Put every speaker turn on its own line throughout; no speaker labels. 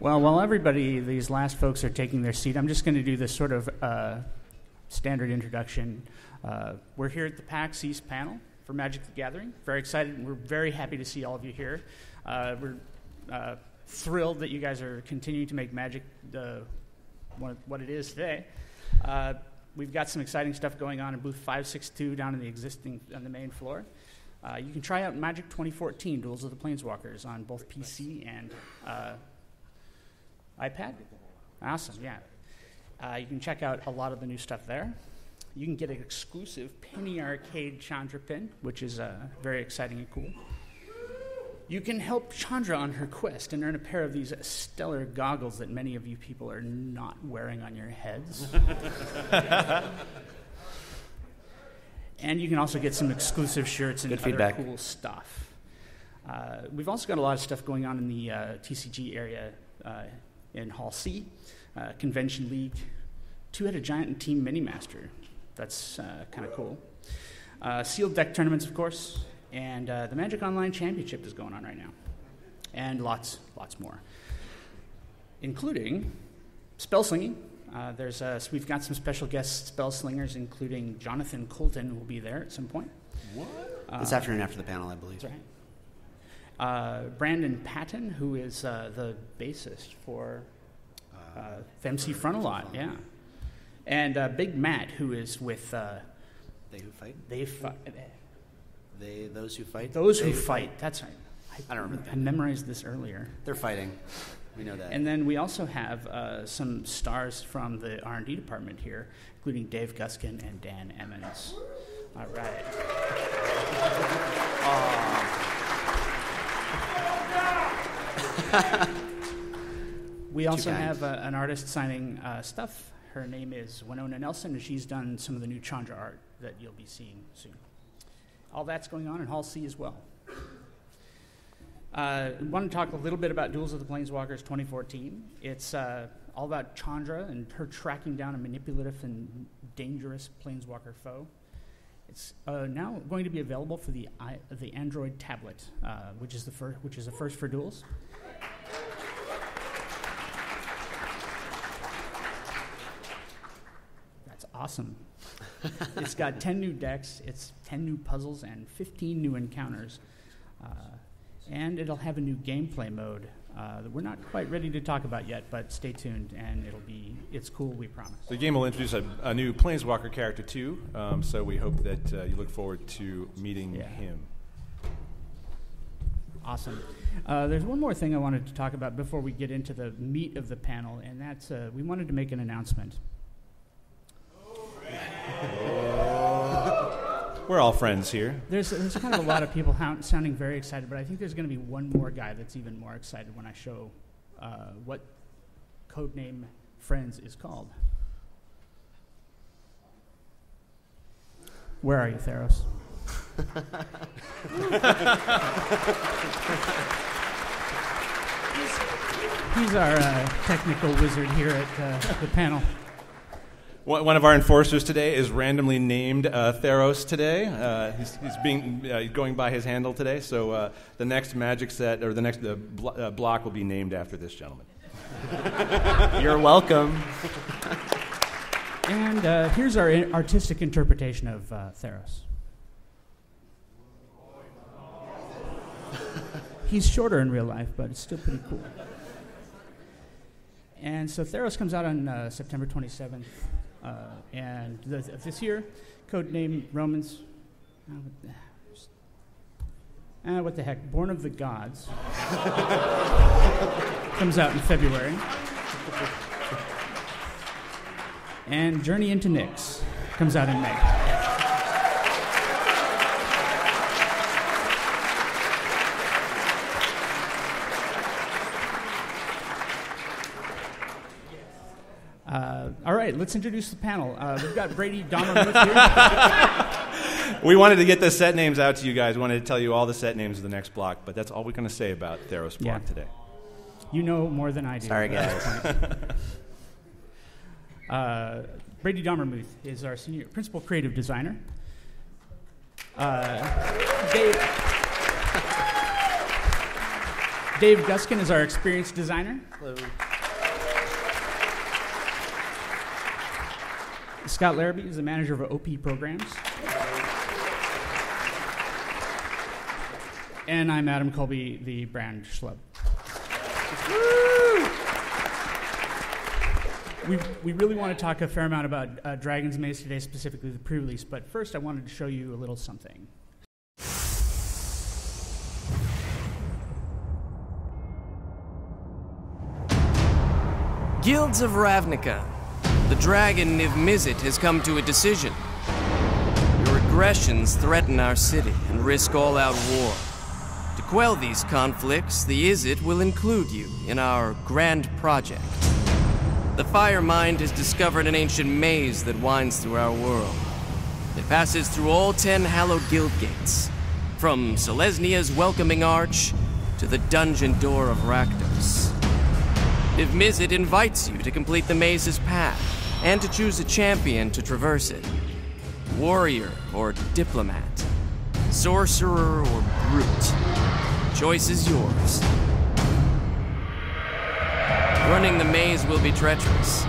Well, while these last folks are taking their seat, I'm just going to do this sort of standard introduction. We're here at the PAX East panel for Magic the Gathering. Very excited, and we're very happy to see all of you here. We're thrilled that you guys are continuing to make Magic what it is today. We've got some exciting stuff going on in booth 562 down in on the main floor. You can try out Magic 2014, Duels of the Planeswalkers, on both PC and iPad. Awesome, yeah. You can check out a lot of the new stuff there. You can get an exclusive Penny Arcade Chandra pin, which is very exciting and cool. You can help Chandra on her quest and earn a pair of these stellar goggles that many of you people are not wearing on your heads. And you can also get some exclusive shirts and other cool stuff. We've also got a lot of stuff going on in the TCG area in Hall C, Convention League, Two-Headed Giant and Team Minimaster. That's kind of cool. Sealed deck tournaments, of course, and the Magic Online Championship is going on right now. And lots more, including spell slinging. So we've got some special guest spell slingers, including Jonathan Colton, who will be there at some point.
What? This afternoon after the panel, I believe.
That's right. Brandon Patton, who is the bassist for MC Frontalot, yeah. And Big Matt, who is with...
They Who Fight?
Those Who Fight?
Those
Who Fight, that's right.
I don't remember.
I memorized this earlier.
They're fighting. We know that.
And then we also have some stars from the R&D department here, including Dave Guskin and Dan Emmons. All right. We also have an artist signing stuff. Her name is Winona Nelson, and she's done some of the new Chandra art that you'll be seeing soon. All that's going on in Hall C as well. I want to talk a little bit about Duels of the Planeswalkers 2014. It's all about Chandra and her tracking down a manipulative and dangerous Planeswalker foe. It's now going to be available for the Android tablet, which is a first for Duels. That's awesome. It's got 10 new decks, it's 10 new puzzles, and 15 new encounters. And it'll have a new gameplay mode that we're not quite ready to talk about yet, but stay tuned, and it's cool, we promise.
The game will introduce a new Planeswalker character, too, so we hope that you look forward to meeting him.
Awesome. There's one more thing I wanted to talk about before we get into the meat of the panel, and that's we wanted to make an announcement.
We're all friends here.
There's kind of a lot of people sounding very excited, but I think there's going to be one more guy that's even more excited when I show what Codename Friends is called. Where are you, Theros? He's our technical wizard here at the panel.
One of our enforcers today is randomly named Theros today. He's going by his handle today. So the next Magic set or the next block will be named after this gentleman.
You're welcome.
And here's our artistic interpretation of Theros. He's shorter in real life, but it's still pretty cool. And so Theros comes out on September 27th. And this year, codename Romans, what the heck, Born of the Gods, comes out in February. And Journey into Nyx comes out in May. All right, let's introduce the panel. We've got Brady Dommermuth here.
We wanted to get the set names out to you guys. We wanted to tell you all the set names of the next block, but that's all we're going to say about Theros block today.
You know more than I do.
Sorry, guys.
Brady Dommermuth is our senior principal creative designer. Dave Guskin is our experienced designer.
Hello.
Scott Larabee is the manager of OP programs. And I'm Adam Colby, the brand schlub. We really want to talk a fair amount about Dragon's Maze today, specifically the pre-release, but first I wanted to show you a little something.
Guilds of Ravnica. The dragon Niv-Mizzet has come to a decision. Your aggressions threaten our city and risk all-out war. To quell these conflicts, the Izzet will include you in our grand project. The Fire Mind has discovered an ancient maze that winds through our world. It passes through all 10 hallowed guild gates, from Selesnia's welcoming arch to the dungeon door of Rakdos. Niv-Mizzet invites you to complete the maze's path and to choose a champion to traverse it. Warrior or diplomat, sorcerer or brute. Choice is yours. Running the maze will be treacherous,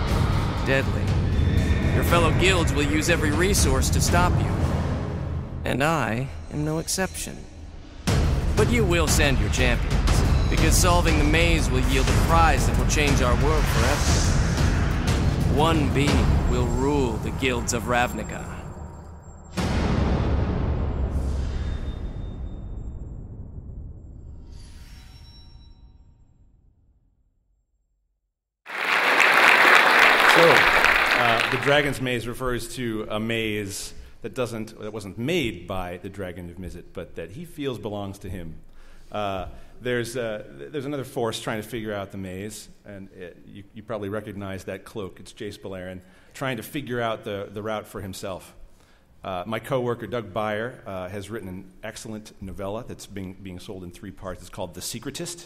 deadly. Your fellow guilds will use every resource to stop you. And I am no exception. But you will send your champions, because solving the maze will yield a prize that will change our world forever. One being will rule the guilds of Ravnica.
The Dragon's Maze refers to a maze that wasn't made by the Dragon of Mizzet, but that he feels belongs to him. There's another force trying to figure out the maze, and you probably recognize that cloak. It's Jace Beleren trying to figure out the route for himself. My coworker Doug Beyer has written an excellent novella that's being sold in 3 parts. It's called The Secretist.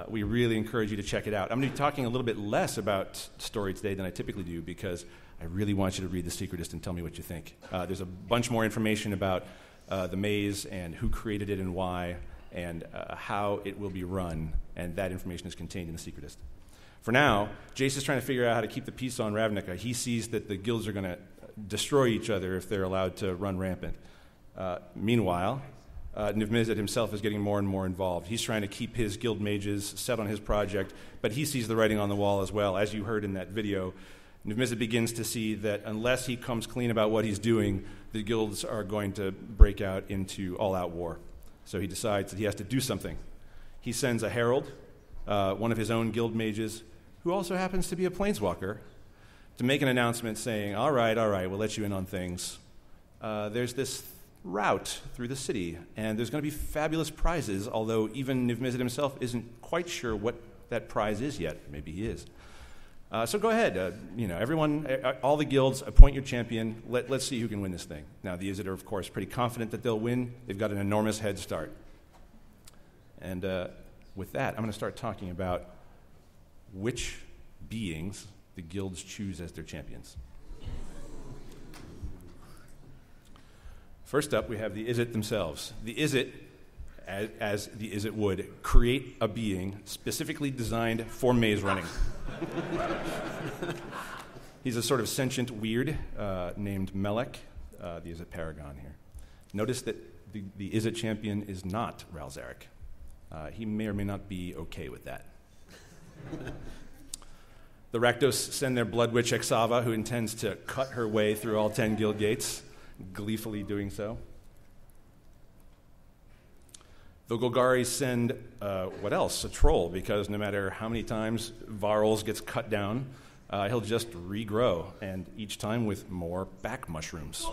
We really encourage you to check it out. I'm going to be talking a little bit less about story today than I typically do because I really want you to read The Secretist and tell me what you think. There's a bunch more information about the maze and who created it and why and how it will be run, and that information is contained in The Secretist. For now, Jace is trying to figure out how to keep the peace on Ravnica. He sees that the guilds are going to destroy each other if they're allowed to run rampant. Meanwhile, Niv-Mizzet himself is getting more and more involved. He's trying to keep his guild mages set on his project, but he sees the writing on the wall as well. As you heard in that video, Niv-Mizzet begins to see that unless he comes clean about what he's doing, the guilds are going to break out into all-out war. So he decides that he has to do something. He sends a herald, one of his own guild mages, who also happens to be a planeswalker, to make an announcement saying, all right, we'll let you in on things. There's this route through the city, and there's going to be fabulous prizes, although even Niv-Mizzet himself isn't quite sure what that prize is yet. Maybe he is. So go ahead, everyone, all the guilds, appoint your champion. Let's see who can win this thing. Now, the Izzet are, of course, pretty confident that they'll win. They've got an enormous head start. And with that, I'm going to start talking about which beings the guilds choose as their champions. First up, we have the Izzet themselves. The Izzet, as the Izzet would, create a being specifically designed for maze running. He's a sort of sentient weird named Melek, the Izzet paragon here. Notice that the Izzet champion is not Ralzaric. He may or may not be okay with that. The Rakdos send their blood witch Exava, who intends to cut her way through all 10 guild gates, gleefully doing so. The Golgari send, what else? A troll, because no matter how many times Varls gets cut down, he'll just regrow, and each time with more back mushrooms.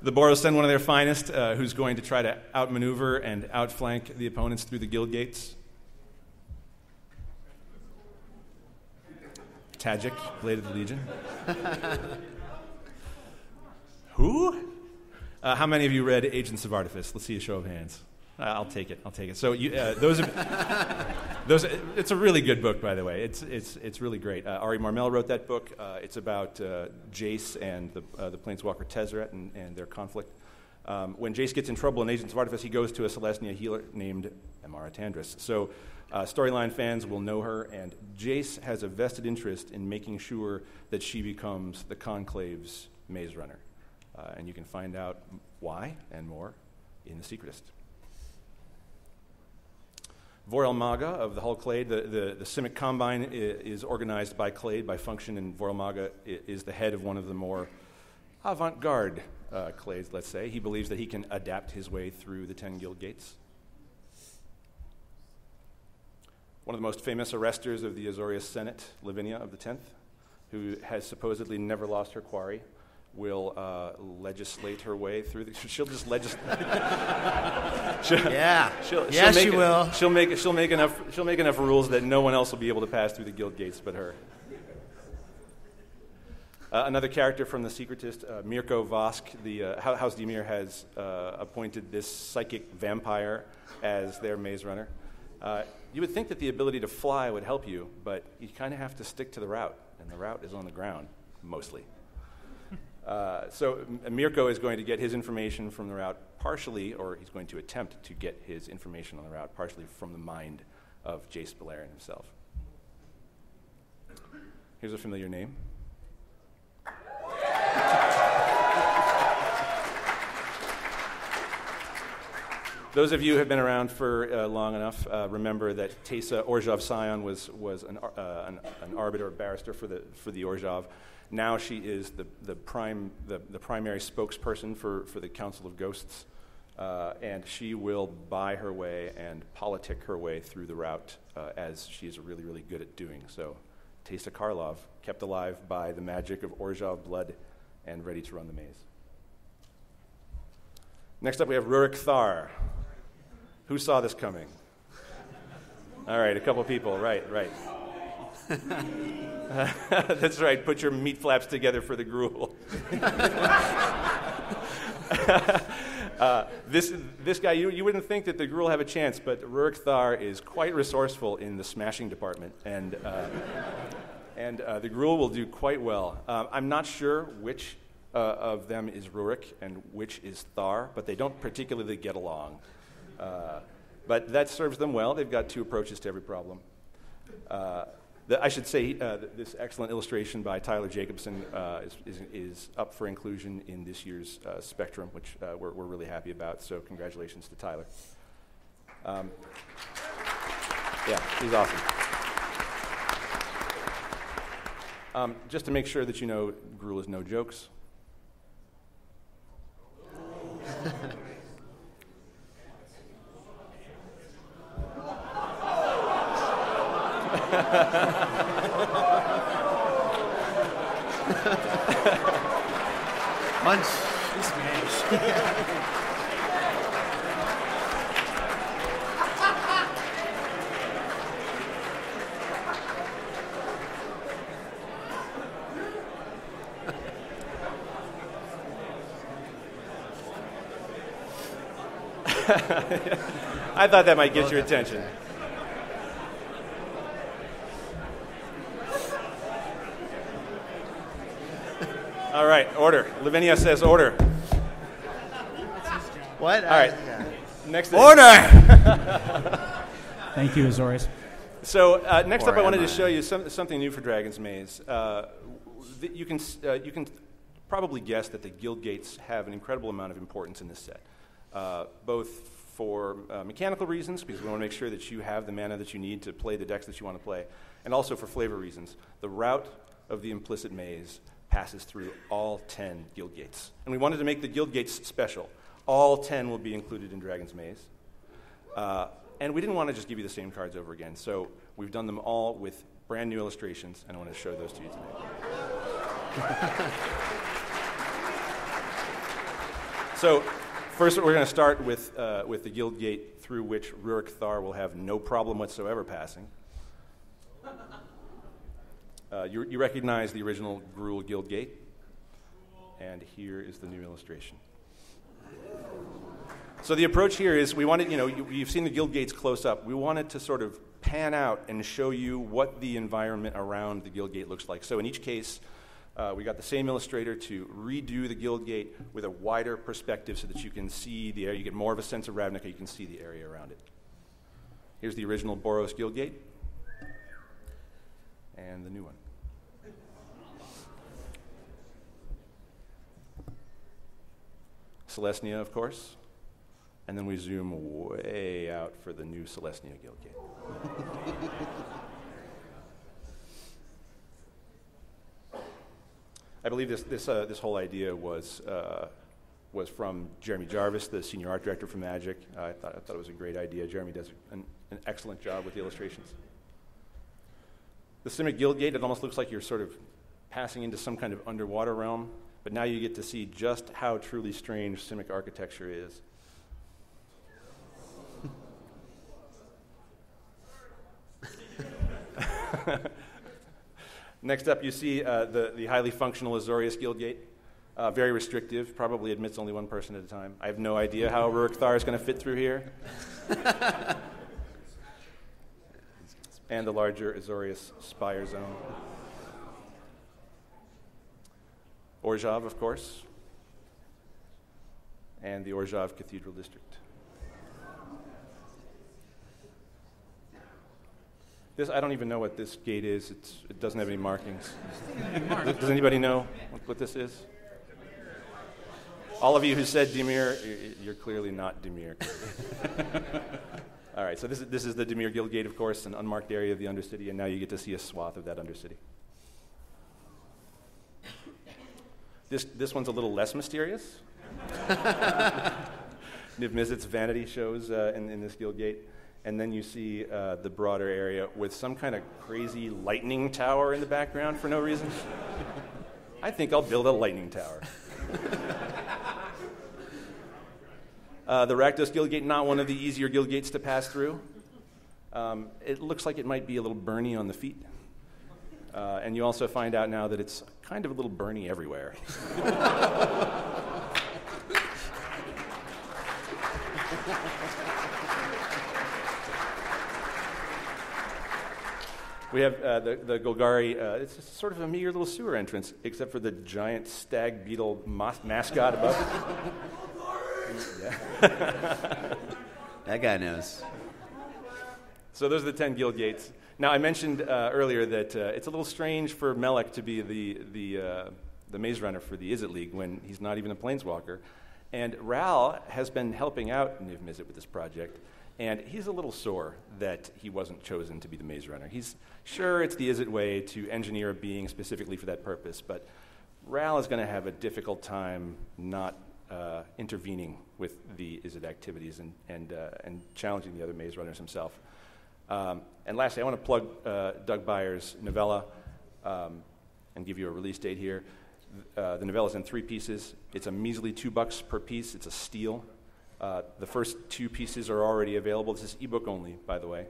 The Boros send one of their finest, who's going to try to outmaneuver and outflank the opponents through the guild gates. Tajik, Blade of the Legion. Who? How many of you read Agents of Artifice? Let's see a show of hands. I'll take it. So those of It's a really good book, by the way. It's really great. Ari Marmel wrote that book. It's about Jace and the planeswalker Tezzeret and their conflict. When Jace gets in trouble in Agents of Artifice, he goes to a Celestia healer named Amara Tandris. So storyline fans will know her, and Jace has a vested interest in making sure that she becomes the Conclave's Maze Runner. And you can find out why and more in The Secretist. Vorel Maga of the Hull Clade, the Simic Combine is organized by Clade, by function, and Vorel Maga is the head of one of the more avant-garde Clades, let's say. He believes that he can adapt his way through the 10 guild gates. One of the most famous arresters of the Azorius Senate, Lavinia of the 10th, who has supposedly never lost her quarry, will legislate her way through the... She'll just legislate...
She will.
She'll make enough rules that no one else will be able to pass through the guild gates but her. Another character from The Secretist, Mirko Vosk, the House Dimir has appointed this psychic vampire as their maze runner. You would think that the ability to fly would help you, but you kind of have to stick to the route, and the route is on the ground, mostly. So Mirko is going to get his information from the route partially, or he's going to attempt to get his information on the route partially from the mind of Jace Beleriand himself. Here's a familiar name. Those of you who have been around for long enough remember that Teysa Orzhov Scion was an arbiter, a barrister for the Orzhov. Now she is the primary spokesperson for the Council of Ghosts, and she will buy her way and politic her way through the route as she is really, really good at doing. So Teysa Karlov, kept alive by the magic of Orzhov blood and ready to run the maze. Next up we have Rurik Thar. Who saw this coming? All right, a couple people. Right. That's right. Put your meat flaps together for the gruel. This guy, you wouldn't think that the gruel have a chance, but Rurik Thar is quite resourceful in the smashing department, and the gruel will do quite well. I'm not sure which of them is Rurik and which is Thar, but they don't particularly get along. But that serves them well. They've got two approaches to every problem. I should say this excellent illustration by Tyler Jacobson is up for inclusion in this year's Spectrum, which we're really happy about. So congratulations to Tyler. Yeah, he's awesome. Just to make sure that you know, gruel is no jokes.
Punch.
I thought that might get your attention. All right, order. Lavinia says order.
What?
All right. Next.
Order!
Thank you, Azorius.
So next
Or
up, I wanted
am
to
I?
show you something new for Dragon's Maze. You can probably guess that the guild gates have an incredible amount of importance in this set, both for mechanical reasons, because we want to make sure that you have the mana that you need to play the decks that you want to play, and also for flavor reasons. The route of the implicit maze passes through all 10 guild gates. And we wanted to make the guild gates special. All 10 will be included in Dragon's Maze. And we didn't want to just give you the same cards over again, so we've done them all with brand new illustrations, and I want to show those to you today. So first we're going to start with the guild gate through which Rurik Thar will have no problem whatsoever passing. You recognize the original Gruul Guild Gate, and here is the new illustration. So the approach here is we wanted, you've seen the guild gates close up. We wanted to sort of pan out and show you what the environment around the guildgate looks like. So in each case, we got the same illustrator to redo the guildgate with a wider perspective so that you can see the area. You get more of a sense of Ravnica. You can see the area around it. Here's the original Boros guildgate and the new one. Celestia, of course. And then we zoom way out for the new Celestia guildgate. I believe this whole idea was from Jeremy Jarvis, the senior art director for Magic. I thought it was a great idea. Jeremy does an excellent job with the illustrations. The Simic Guildgate, it almost looks like you're sort of passing into some kind of underwater realm, but now you get to see just how truly strange Simic architecture is. Next up, you see the highly functional Azorius Guildgate. Very restrictive, probably admits only one person at a time. I have no idea how Rurik Thar is going to fit through here. And the larger Azorius Spire Zone. Orzhov, of course. And the Orzhov Cathedral District. I don't even know what this gate is. It doesn't have any markings. Does anybody know what this is? All of you who said Dimir, you're clearly not Dimir. All right, so this is the Dimir Guildgate, of course, an unmarked area of the Undercity, and now you get to see a swath of that Undercity. This one's a little less mysterious. Niv Mizzet's vanity shows in this Guildgate. And then you see the broader area with some kind of crazy lightning tower in the background for no reason. I think I'll build a lightning tower. The Rakdos Guildgate, not one of the easier Guildgates to pass through. It looks like it might be a little burny on the feet. And you also find out now that it's kind of a little burny everywhere. We have the Golgari. It's sort of a meager little sewer entrance, except for the giant stag beetle mascot above it.
That guy knows.
So those are the 10 guild gates. Now, I mentioned earlier that it's a little strange for Melek to be the maze runner for the Izzet League when he's not even a planeswalker. And Ral has been helping out Niv Mizzet with this project. And he's a little sore that he wasn't chosen to be the maze runner. He's sure it's the Izzet way to engineer a being specifically for that purpose, but Ral is going to have a difficult time not intervening with the Izzet activities and challenging the other maze runners himself. And lastly, I want to plug Doug Byers' novella and give you a release date here. The novella is in 3 pieces. It's a measly $2 per piece. It's a steal. The first 2 pieces are already available. This is ebook only, by the way.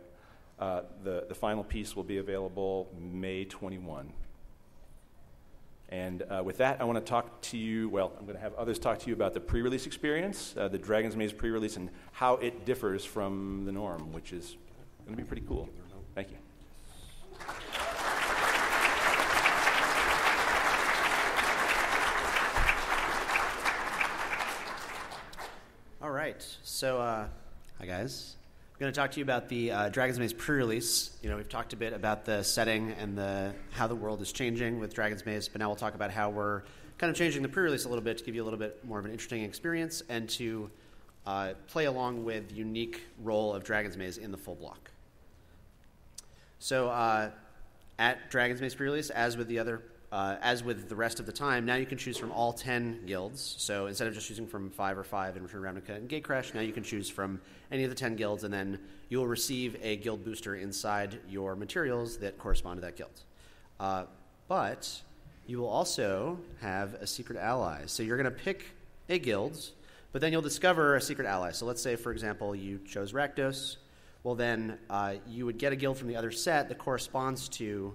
The final piece will be available May 21. And with that, I want to talk to you, well, I'm going to have others talk to you about the pre-release experience, the Dragon's Maze pre-release, and how it differs from the norm, which is going to be pretty cool. Thank you.
All right, so hi guys. I'm going to talk to you about the Dragon's Maze pre-release. You know, we've talked a bit about the setting and how the world is changing with Dragon's Maze, but now we'll talk about how we're kind of changing the pre-release a little bit to give you a little bit more of an interesting experience and to play along with the unique role of Dragon's Maze in the full block. So at Dragon's Maze pre-release, as with the rest of the time, now you can choose from all 10 guilds. So instead of just choosing from 5 or 5 in Return Ravnica and Gatecrash, now you can choose from any of the 10 guilds, and then you will receive a guild booster inside your materials that correspond to that guild. But you will also have a secret ally. So you're going to pick a guild, but then you'll discover a secret ally. So let's say, for example, you chose Rakdos. Well, then you would get a guild from the other set that corresponds to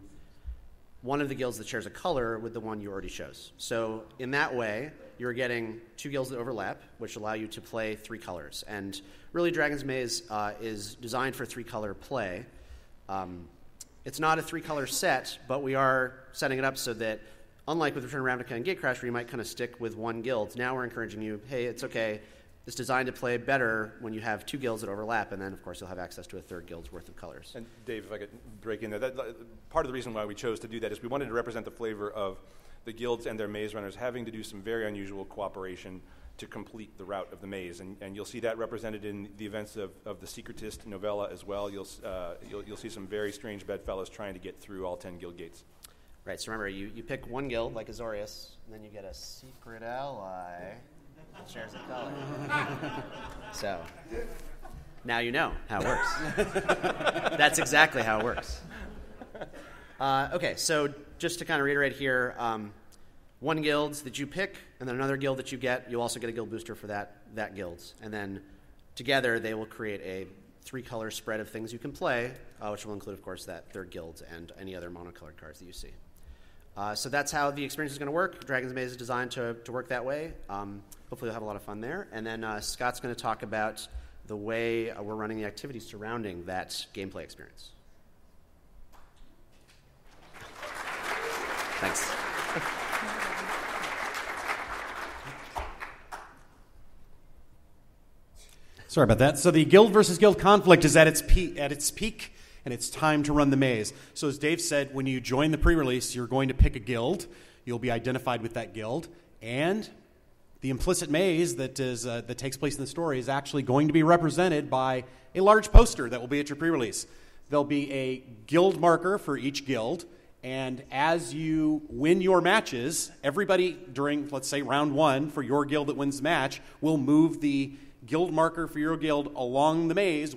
one of the guilds that shares a color with the one you already chose. So in that way, you're getting 2 guilds that overlap, which allow you to play 3 colors. And really, Dragon's Maze is designed for 3-color play. It's not a 3-color set, but we are setting it up so that, unlike with Return of Ravnica and Gatecrash, where you might kind of stick with one guild, now we're encouraging you, hey, it's okay. It's designed to play better when you have 2 guilds that overlap, and then, of course, you'll have access to a 3rd guild's worth of colors.
And Dave, if I could break in there, part of the reason why we chose to do that is we wanted to represent the flavor of the guilds and their maze runners having to do some very unusual cooperation to complete the route of the maze, and you'll see that represented in the events of the Secretist novella as well. You'll see some very strange bedfellows trying to get through all 10 guild gates.
Right, so remember, you pick one guild, like Azorius, and then you get a secret ally that shares a color. So, now you know how it works. That's exactly how it works. Okay, so just to kind of reiterate here, one guild that you pick, and then another guild that you get, you'll also get a guild booster for that guild. And then together they will create a 3-color spread of things you can play, which will include, of course, that 3rd guild and any other monocolored cards that you see. So that's how the experience is going to work. Dragon's Maze is designed to work that way. Hopefully you'll have a lot of fun there. And then Scott's going to talk about the way we're running the activities surrounding that gameplay experience. Thanks.
Sorry about that. So the guild versus guild conflict is at its peak, and it's time to run the maze. So as Dave said, when you join the pre-release, you're going to pick a guild. You'll be identified with that guild, and the implicit maze that takes place in the story is actually going to be represented by a large poster that will be at your pre-release. There'll be a guild marker for each guild, and as you win your matches, everybody during, let's say, round 1 for your guild that wins the match will move the guild marker for your guild along the maze.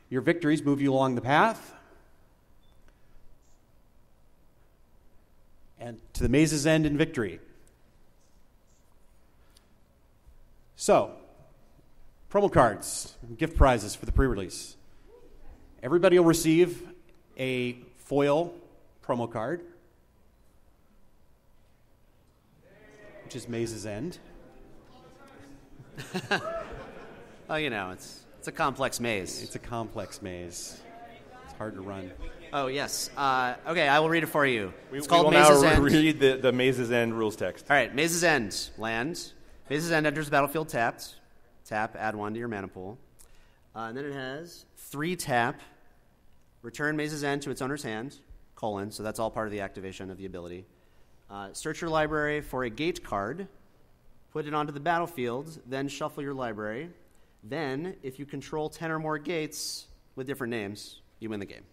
Your victories move you along the path and to the maze's end in victory. So, promo cards, gift prizes for the pre-release. Everybody will receive a foil promo card, which is Maze's End.
Oh, you know, it's a complex maze.
It's a complex maze. It's hard to run.
Oh, yes. Okay, I will read it for you. It's
We
called
will
Maze's
now
End.
read the Maze's End rules text.
All right, Maze's End. Land. Maze's End enters the battlefield tapped. Tap, add 1 to your mana pool. And then it has 3 tap. Return Maze's End to its owner's hand. : so that's all part of the activation of the ability. Search your library for a gate card. Put it onto the battlefield. Then shuffle your library. Then, if you control 10 or more gates with different names, you win the game.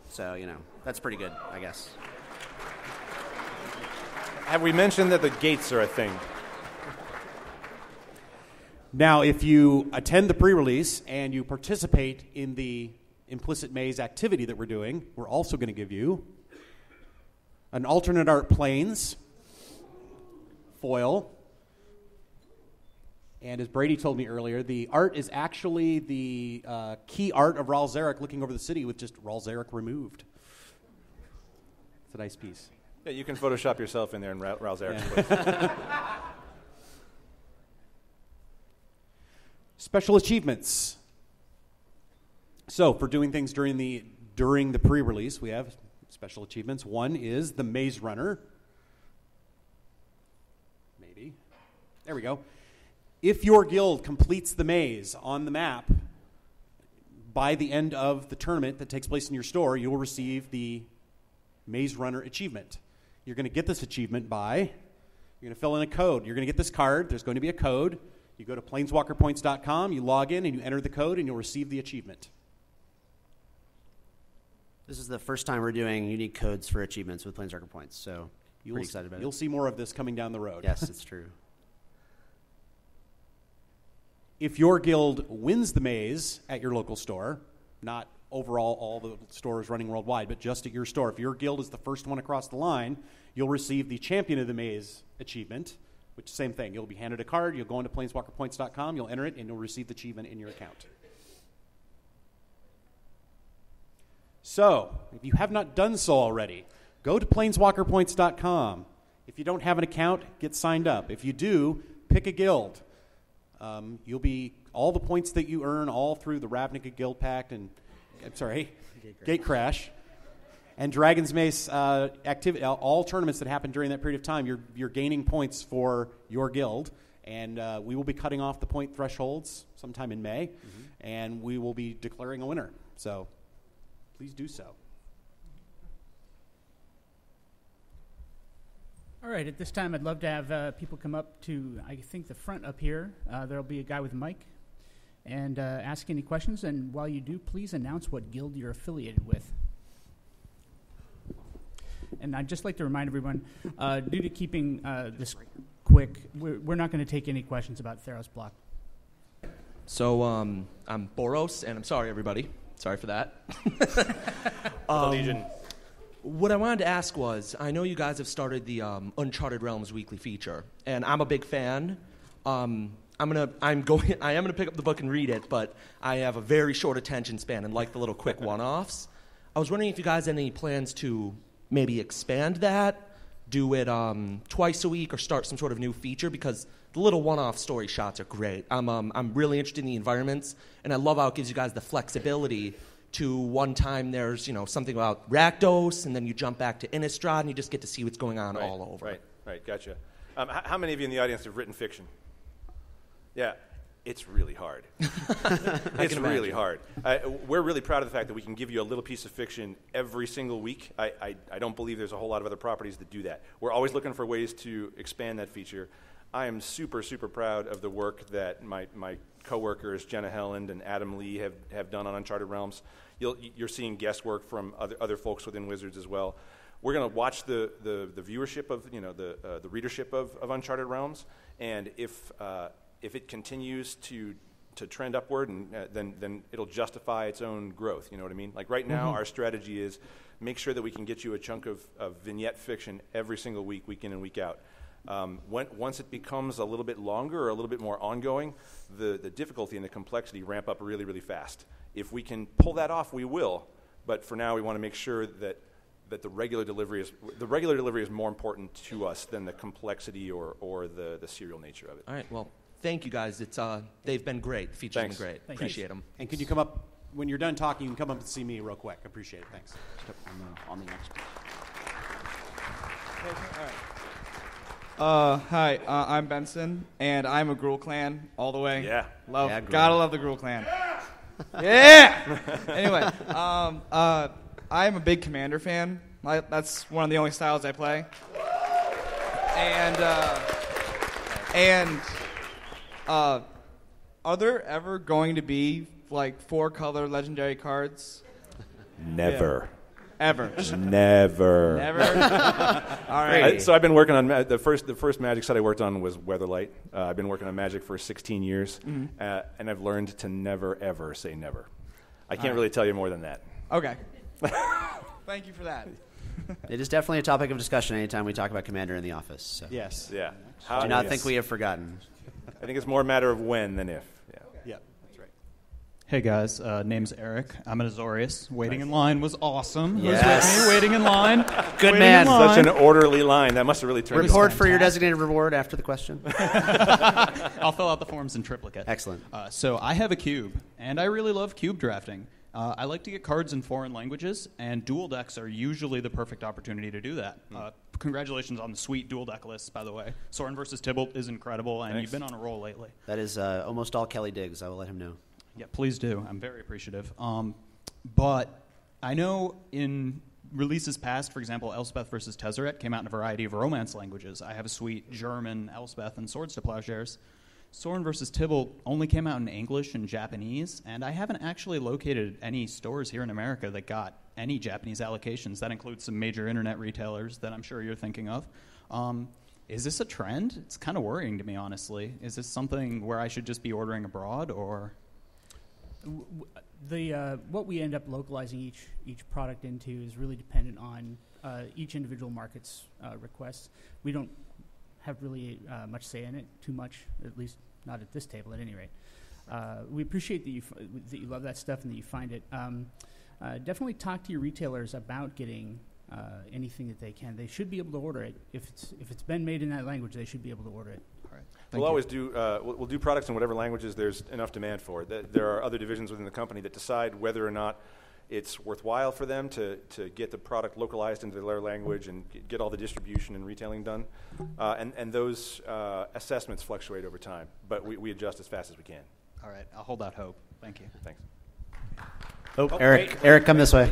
So, you know, that's pretty good, I guess.
Have we mentioned that the gates are a thing?
Now, if you attend the pre-release and you participate in the implicit maze activity that we're doing, we're also going to give you an alternate art planes foil. And as Brady told me earlier, the art is actually the key art of Ral Zarek looking over the city with just Ral Zarek removed. It's a nice piece.
Yeah, you can Photoshop yourself in there and Ral Zarek.
Yeah. Special achievements. So for doing things during the pre-release, we have special achievements. One is the Maze Runner. Maybe. There we go. If your guild completes the maze on the map by the end of the tournament that takes place in your store, you will receive the Maze Runner achievement. You're going to get this achievement by, you're going to fill in a code. You're going to get this card. There's going to be a code. You go to planeswalkerpoints.com, you log in, and you enter the code, and you'll receive the achievement.
This is the first time we're doing unique codes for achievements with Planeswalker Points, so pretty excited about it.
You'll see more of this coming down the road.
Yes, it's true.
If your guild wins the maze at your local store, not overall all the stores running worldwide, but just at your store, if your guild is the first one across the line, you'll receive the Champion of the Maze achievement, which same thing. You'll be handed a card, you'll go into planeswalkerpoints.com, you'll enter it, and you'll receive the achievement in your account. So, if you have not done so already, go to planeswalkerpoints.com. If you don't have an account, get signed up. If you do, pick a guild. You'll be all the points that you earn all through the Ravnica Guild Pact and Gate Crash. And Dragon's Mace activity, all tournaments that happen during that period of time, you're gaining points for your guild. And we will be cutting off the point thresholds sometime in May, and we will be declaring a winner. So please do so.
All right, at this time, I'd love to have people come up to, I think, the front up here. There'll be a guy with a mic, and ask any questions. And while you do, please announce what guild you're affiliated with. And I'd just like to remind everyone, due to keeping this quick, we're not going to take any questions about Theros block.
So I'm Boros, and I'm sorry, everybody. Sorry for that.
Legion.
What I wanted to ask was, I know you guys have started the Uncharted Realms weekly feature, and I'm a big fan. I am gonna pick up the book and read it, but I have a very short attention span and like the little quick one-offs. I was wondering if you guys had any plans to maybe expand that, do it twice a week, or start some sort of new feature, because the little one-off story shots are great. I'm really interested in the environments, and I love how it gives you guys the flexibility to one time there's something about Rakdos, and then you jump back to Innistrad, and you just get to see what's going on all over.
Right, gotcha. How many of you in the audience have written fiction? Yeah, it's really hard. It's really hard. We're really proud of the fact that we can give you a little piece of fiction every single week. I don't believe there's a whole lot of other properties that do that. We're always looking for ways to expand that feature. I am super, super proud of the work that my coworkers, Jenna Helland and Adam Lee, have done on Uncharted Realms. You're seeing guest work from other folks within Wizards as well. We're going to watch the viewership of the readership of Uncharted Realms, and if it continues to trend upward, and then it'll justify its own growth. You know what I mean? Like right now, our strategy is make sure that we can get you a chunk of vignette fiction every single week in and week out. Once it becomes a little bit longer or a little bit more ongoing, the difficulty and the complexity ramp up really, really fast. If we can pull that off, we will. But for now, we want to make sure that the regular delivery is more important to us than the complexity or the serial nature of it.
All right. Well, thank you guys. They've been great. The feature's been great. Appreciate them.
And can you come up when you're done talking? You can come up and see me real quick. Appreciate it. Thanks.
On the next page.
All right. Hi, I'm Benson, and I'm a Gruul clan all the way.
Yeah.
Gotta love the Gruul clan. Yeah! Anyway, I'm a big Commander fan. That's one of the only styles I play. And are there ever going to be, 4-color legendary cards?
Never.
Ever.
Never.
All right.
So I've been working on the first Magic set I worked on was Weatherlight. I've been working on Magic for 16 years, and I've learned to never ever say never. I can't really tell you more than that.
Okay. Thank you for that.
It is definitely a topic of discussion anytime we talk about Commander in the office. So.
Yes.
Yeah.
Do not think we have forgotten.
I think it's more a matter of when than if.
Yeah, that's right.
Hey guys, name's Eric. I'm an Azorius. Waiting in line was awesome.
Yes.
Who's with me? Waiting in line.
Good
Waiting
man.
in line.
Such an orderly line. That must have really turned
Report for your designated reward after the question.
I'll fill out the forms in triplicate.
Excellent.
So I have a cube, and I really love cube drafting. I like to get cards in foreign languages, and dual decks are usually the perfect opportunity to do that. Congratulations on the sweet dual deck list, by the way. Sorin versus Tybalt is incredible, and you've been on a roll lately.
That is almost all Kelly digs. I will let him know.
Yeah, please do. I'm very appreciative. But I know in releases past, for example, Elspeth versus Tezzeret came out in a variety of Romance languages. I have a sweet German Elspeth and Swords to Plowshares. Sorin versus Tybalt only came out in English and Japanese, and I haven't actually located any stores here in America that got any Japanese allocations. That includes some major internet retailers that I'm sure you're thinking of. Is this a trend? It's kind of worrying to me, honestly. Is this something where I should just be ordering abroad, or...?
What we end up localizing each product into is really dependent on each individual market's requests. We don't have really much say in it, too much, at least not at this table, at any rate. We appreciate that you love that stuff and that you find it. Definitely talk to your retailers about getting anything that they can. They should be able to order it. If it's been made in that language, they should be able to order it.
All right.
We'll always do we'll do products in whatever languages there's enough demand for. There are other divisions within the company that decide whether or not it's worthwhile for them to get the product localized into their language and get all the distribution and retailing done. And those assessments fluctuate over time, but we adjust as fast as we can.
All right, I'll hold out hope. Thank you.
Thanks.
Oh, Eric, come this way.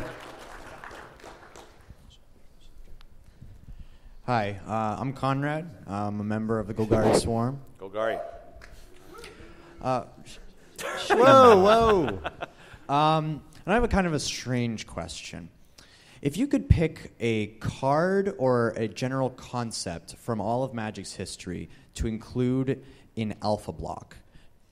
Hi, I'm Conrad. I'm a member of the Golgari Swarm.
Golgari.
Whoa. And I have a kind of a strange question. If you could pick a card or a general concept from all of Magic's history to include in Alpha Block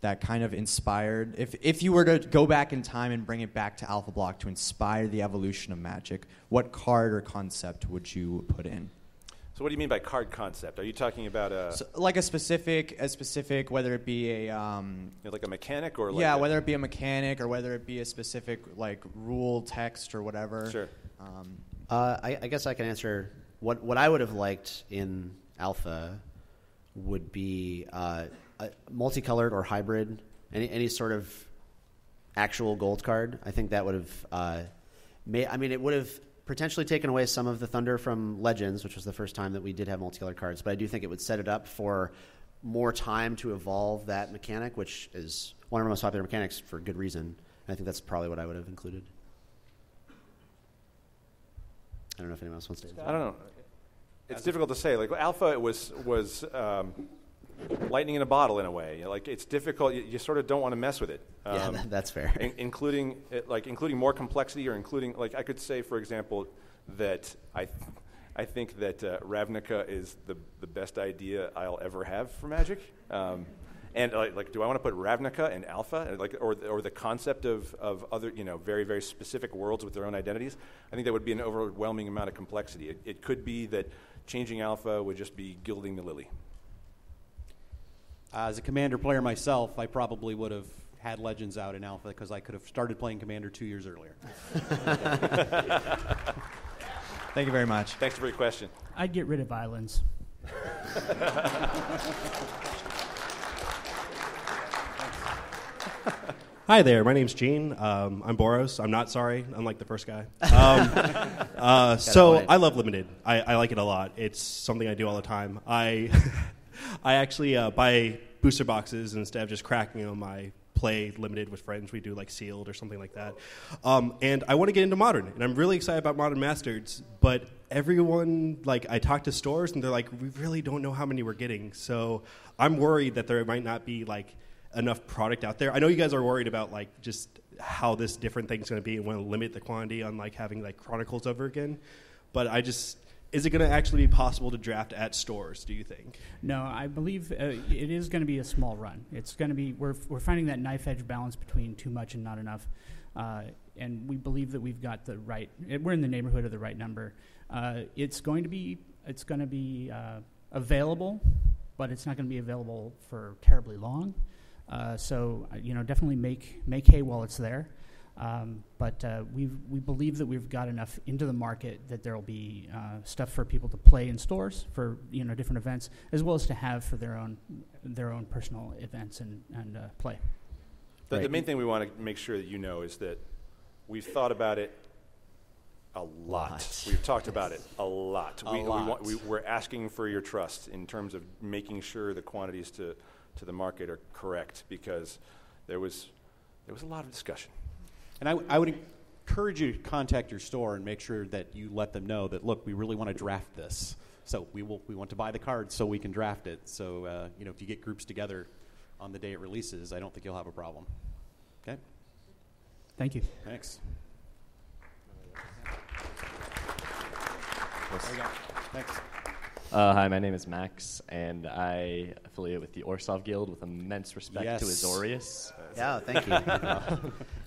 that kind of inspired, if you were to go back in time and bring it back to Alpha Block to inspire the evolution of Magic, what card or concept would you put in?
So what do you mean by card concept? Are you talking about
like a specific, whether it be a
like a mechanic or
whether it be a mechanic or whether it be a specific like rule text or whatever.
Sure.
I guess I can answer what I would have liked in Alpha would be a multicolored or hybrid, any sort of actual gold card. I think that would have it would have potentially taken away some of the thunder from Legends, which was the first time that we did have multicolored cards, but I do think it would set it up for more time to evolve that mechanic, which is one of our most popular mechanics for good reason. And I think that's probably what I would have included. I don't know if anyone else wants to.
I don't know. It's difficult to say. Like Alpha, it was lightning in a bottle in a way. Like it's difficult. You sort of don't want to mess with it.
That's fair.
Including more complexity, or including I could say, for example, that I think that Ravnica is the best idea I'll ever have for Magic. And do I want to put Ravnica in Alpha, or the concept of other very, very specific worlds with their own identities? I think that would be an overwhelming amount of complexity. It could be that changing Alpha would just be gilding the lily.
As a Commander player myself, I probably would have had Legends out in Alpha because I could have started playing Commander 2 years earlier.
Thank you very much.
Thanks for your question.
I'd get rid of islands.
Hi there, my name's Gene. I'm Boros. I'm not sorry, unlike the first guy. So I love Limited. I like it a lot. It's something I do all the time. I actually buy booster boxes, and instead of just cracking them, I play Limited with friends. We do like Sealed or something like that. And I want to get into Modern, and I'm really excited about Modern Masters, but everyone, I talk to stores, and they're like, we really don't know how many we're getting. So I'm worried that there might not be, enough product out there. I know you guys are worried about, just how this different thing's going to be and want to limit the quantity on, having, Chronicles over again. But is it going to actually be possible to draft at stores, do you think?
No, I believe it is going to be a small run. It's going to be, we're finding that knife edge balance between too much and not enough. And we believe that we've got the right, we're in the neighborhood of the right number. It's going to be available, but it's not going to be available for terribly long. So definitely make hay while it's there. But we believe that we've got enough into the market that there will be stuff for people to play in stores for different events, as well as to have for their own personal events and play.
The main thing we want to make sure that is that we've thought about it a lot. We've talked about it a lot. We're asking for your trust in terms of making sure the quantities to the market are correct, because there was a lot of discussion.
And I would encourage you to contact your store and make sure that you let them know that, look, we really want to draft this. So we want to buy the cards so we can draft it. So, if you get groups together on the day it releases, I don't think you'll have a problem. Okay?
Thank you.
Thanks.
There you go. Thanks. Hi, my name is Max, and I affiliate with the Orsov Guild with immense respect to Azorius.
Yeah, thank you.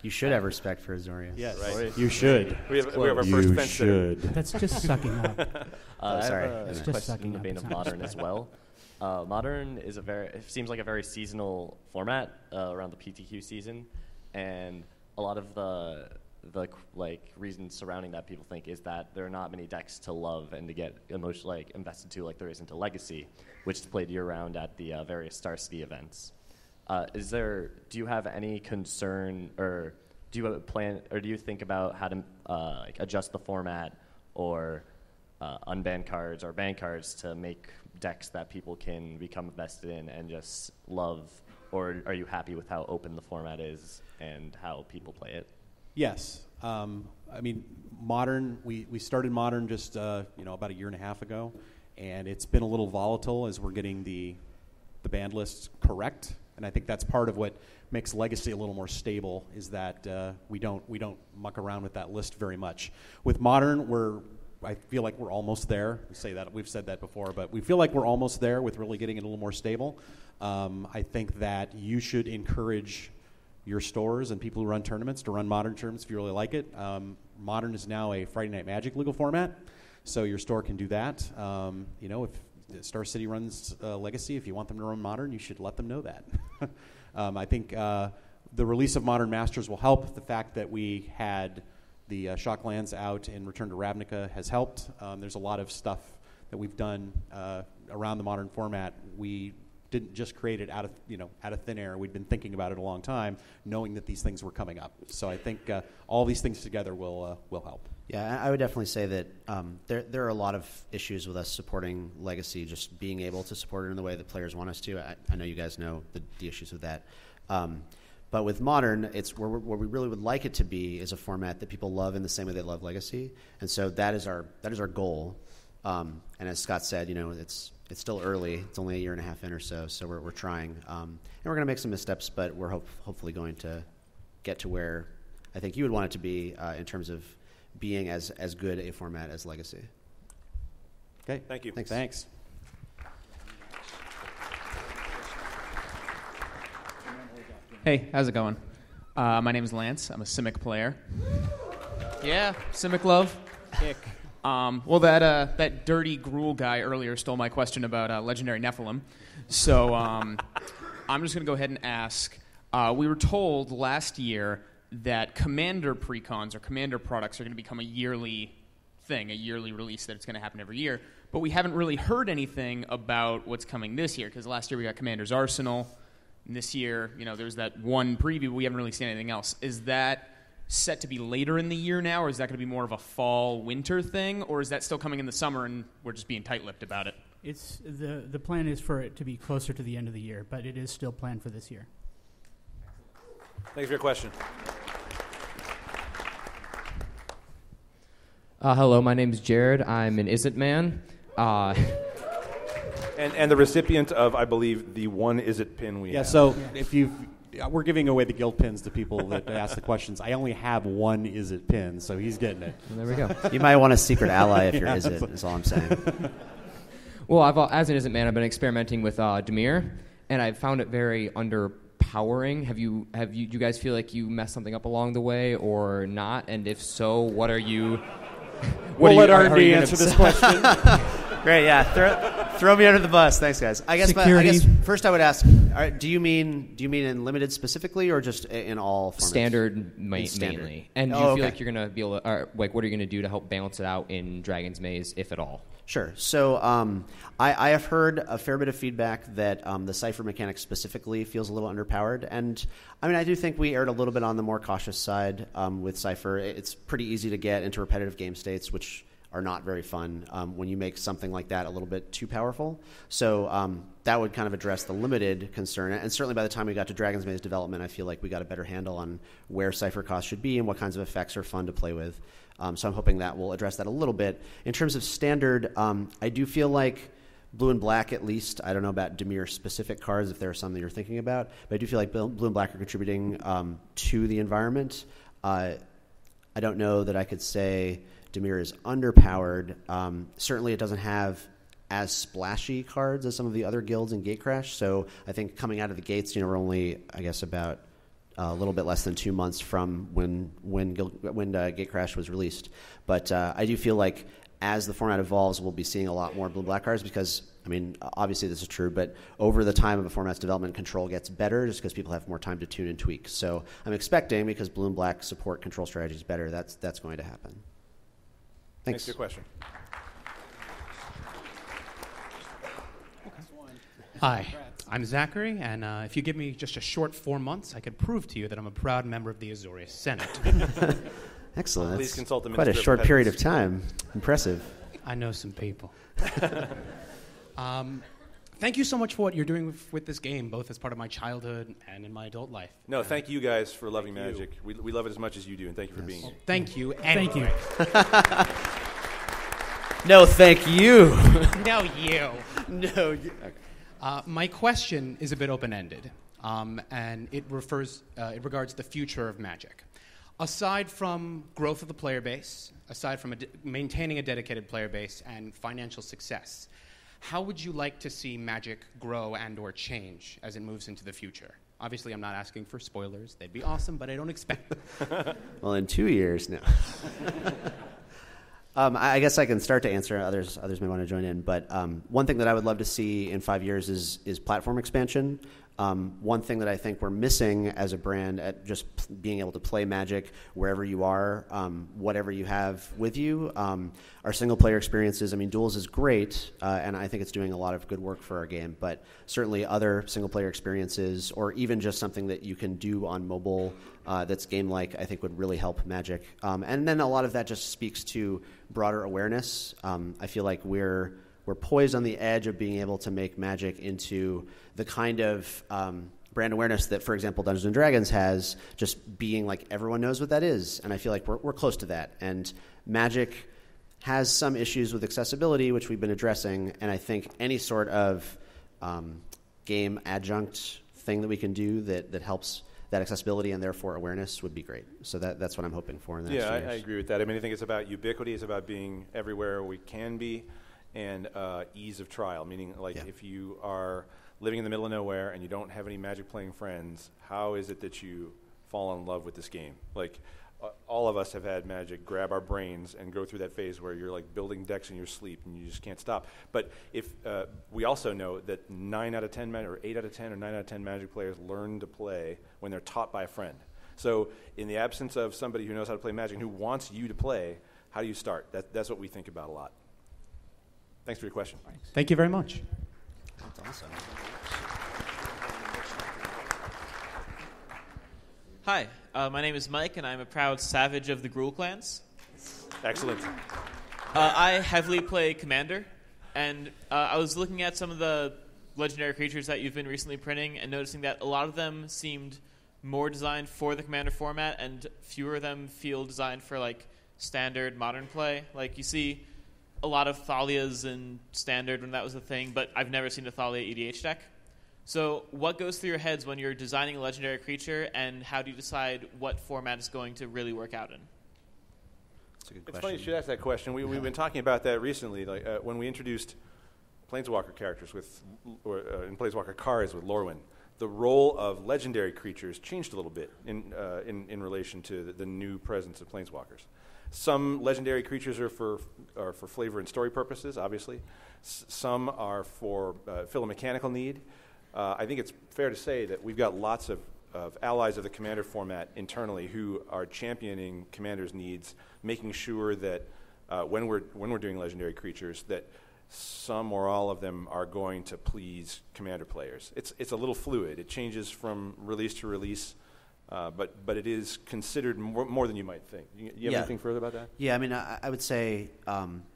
You should have respect for Azorius.
Yes,
right.
You should.
We have our first fence sitter.
That's just sucking up.
Sorry. I have a question in the vein of Modern as well. Modern is it seems like a very seasonal format around the PTQ season, and a lot of the reasons surrounding that people think is that there are not many decks to love and to get emotionally invested to, like there is into Legacy, which is played year round at the various Star City events. Do you have any concern or do you plan, or do you think about how to like adjust the format or unban cards or ban cards to make decks that people can become invested in and just love? Or are you happy with how open the format is and how people play it?
Yes. I mean, Modern, we started Modern just about a year and a half ago, and it's been a little volatile as we're getting the banned lists correct. And I think that's part of what makes Legacy a little more stable, is that we don't muck around with that list very much. With Modern, I feel like we're almost there. We've said that before, but we feel like we're almost there with really getting it a little more stable. I think that you should encourage your stores and people who run tournaments to run Modern tournaments if you really like it. Modern is now a Friday Night Magic legal format, so your store can do that. If Star City runs Legacy, if you want them to run Modern, you should let them know that. I think the release of Modern Masters will help. The fact that we had the Shocklands out in Return to Ravnica has helped. There's a lot of stuff that we've done around the Modern format. We didn't just create it out of thin air. We'd been thinking about it a long time, knowing that these things were coming up. So I think all these things together will help.
Yeah, I would definitely say that there are a lot of issues with us supporting Legacy, just being able to support it in the way that players want us to. I know you guys know the issues with that. But with Modern, it's where we really would like it to be is a format that people love in the same way they love Legacy, and so that is our goal. And as Scott said, it's still early. It's only a year and a half in or so we're trying, and we're going to make some missteps, but we're hopefully going to get to where I think you would want it to be in terms of being as good a format as Legacy.
Okay,
thank you.
Thanks.
Hey, how's it going? My name is Lance. I'm a Simic player. Yeah, Simic love. Kick. Well, that dirty Gruul guy earlier stole my question about legendary Nephilim. So I'm just going to go ahead and ask. We were told last year that Commander precons or Commander products are going to become a yearly thing, a yearly release, that it's going to happen every year. But we haven't really heard anything about what's coming this year, because last year we got Commander's Arsenal. And this year, there's that one preview, but we haven't really seen anything else. Is that set to be later in the year now, or is that going to be more of a fall-winter thing, or is that still coming in the summer and we're just being tight-lipped about it?
It's the plan is for it to be closer to the end of the year, but it is still planned for this year.
Thanks for your question.
Hello, my name's Jared. I'm an Is It Man.
And the recipient of, I believe, the one Is It pin we have.
So we're giving away the guild pins to people that ask the questions. I only have one Is It pin, so he's getting it.
Well, there we go.
You might want a secret ally if you're Is It, is all I'm saying.
Well, as an Is It Man, I've been experimenting with Dimir, and I've found it very underpowering. Do you guys feel like you messed something up along the way or not? And if so, what are you...
We'll let R&D answer this question.
Great, yeah. Throw me under the bus. Thanks, guys. I guess first I would ask: do you mean in limited specifically, or just in all formats?
Standard mainly. And do you feel like you're going to be able to, what are you going to do to help balance it out in Dragon's Maze, if at all?
Sure. So I have heard a fair bit of feedback that the Cypher mechanic specifically feels a little underpowered. And, I do think we erred a little bit on the more cautious side with Cypher. It's pretty easy to get into repetitive game states, which are not very fun when you make something like that a little bit too powerful. So that would kind of address the limited concern. And certainly by the time we got to Dragon's Maze development, I feel like we got a better handle on where Cypher costs should be and what kinds of effects are fun to play with. So I'm hoping that will address that a little bit. In terms of standard, I do feel like blue and black, at least, I don't know about Dimir specific cards, if there are some that you're thinking about, but I do feel like blue and black are contributing to the environment. I don't know that I could say Dimir is underpowered. Certainly it doesn't have as splashy cards as some of the other guilds in Gatecrash, so I think coming out of the gates, we're only, I guess, about a little bit less than 2 months from when Gatecrash was released. But I do feel like as the format evolves, we'll be seeing a lot more blue and black cards because, obviously this is true, but over the time of a format's development, control gets better just because people have more time to tune and tweak. So I'm expecting, because blue and black support control strategies better, that's going to happen. Thanks.
Thanks for your question.
Hi, I'm Zachary, and if you give me just a short 4 months, I could prove to you that I'm a proud member of the Azorius Senate.
Excellent.
Please
That's
consult the
quite a
Minister of
short period of
Impediments.
time. Impressive.
I know some people. Thank you so much for what you're doing with this game, both as part of my childhood and in my adult life.
No, thank you guys for loving Magic. We love it as much as you do, and thank you for being here.
Thank you.
Thank you.
No, thank you.
No, you.
No, you.
My question is a bit open-ended, and it regards the future of Magic. Aside from growth of the player base, aside from maintaining a dedicated player base and financial success, how would you like to see Magic grow and or change as it moves into the future? Obviously, I'm not asking for spoilers. They'd be awesome, but I don't expect them.
Well, in 2 years now. I guess I can start to answer. Others may want to join in. But one thing that I would love to see in 5 years is platform expansion. One thing that I think we're missing as a brand at just being able to play Magic wherever you are, whatever you have with you, our single-player experiences. I mean, Duels is great, and I think it's doing a lot of good work for our game. But certainly other single-player experiences, or even just something that you can do on mobile that's game-like, I think would really help Magic. And then a lot of that just speaks to broader awareness. I feel like we're poised on the edge of being able to make Magic into the kind of brand awareness that, for example, Dungeons & Dragons has, just being like everyone knows what that is. And I feel like we're close to that. And Magic has some issues with accessibility, which we've been addressing. And I think any sort of game adjunct thing that we can do that helps that accessibility and therefore awareness would be great. So that's what I'm hoping for in the next few years.
I agree with that. I mean, I think it's about ubiquity. It's about being everywhere we can be. And ease of trial, meaning if you are living in the middle of nowhere and you don't have any Magic playing friends, how is it that you fall in love with this game? Like all of us have had Magic grab our brains and go through that phase where you're like building decks in your sleep and you just can't stop. But if we also know that 9 out of 10 or 8 out of 10 or 9 out of 10 Magic players learn to play when they're taught by a friend. So in the absence of somebody who knows how to play Magic and who wants you to play, how do you start? That's what we think about a lot. Thanks for your question.
Thank you very much.
That's awesome.
Hi, my name is Mike, and I'm a proud savage of the Gruul clans.
Excellent.
I heavily play Commander, and I was looking at some of the legendary creatures that you've been recently printing and noticing that a lot of them seemed more designed for the Commander format, and fewer of them feel designed for like standard modern play. Like you see a lot of Thalias in Standard when that was a thing, but I've never seen a Thalia EDH deck. So what goes through your heads when you're designing a legendary creature, and how do you decide what format it's going to really work out in?
That's a good
question.
question.
It's funny you should ask that question. We've been talking about that recently. Like when we introduced Planeswalker characters in Planeswalker cards with Lorwyn, the role of legendary creatures changed a little bit in relation to the new presence of Planeswalkers. Some legendary creatures are for flavor and story purposes, obviously. Some are for fill a mechanical need. I think it's fair to say that we've got lots of allies of the Commander format internally who are championing Commander's needs, making sure that when we're doing legendary creatures, that some or all of them are going to please Commander players. It's a little fluid. It changes from release to release. But it is considered more than you might think. You have anything further about that?
Yeah, I mean, I would say,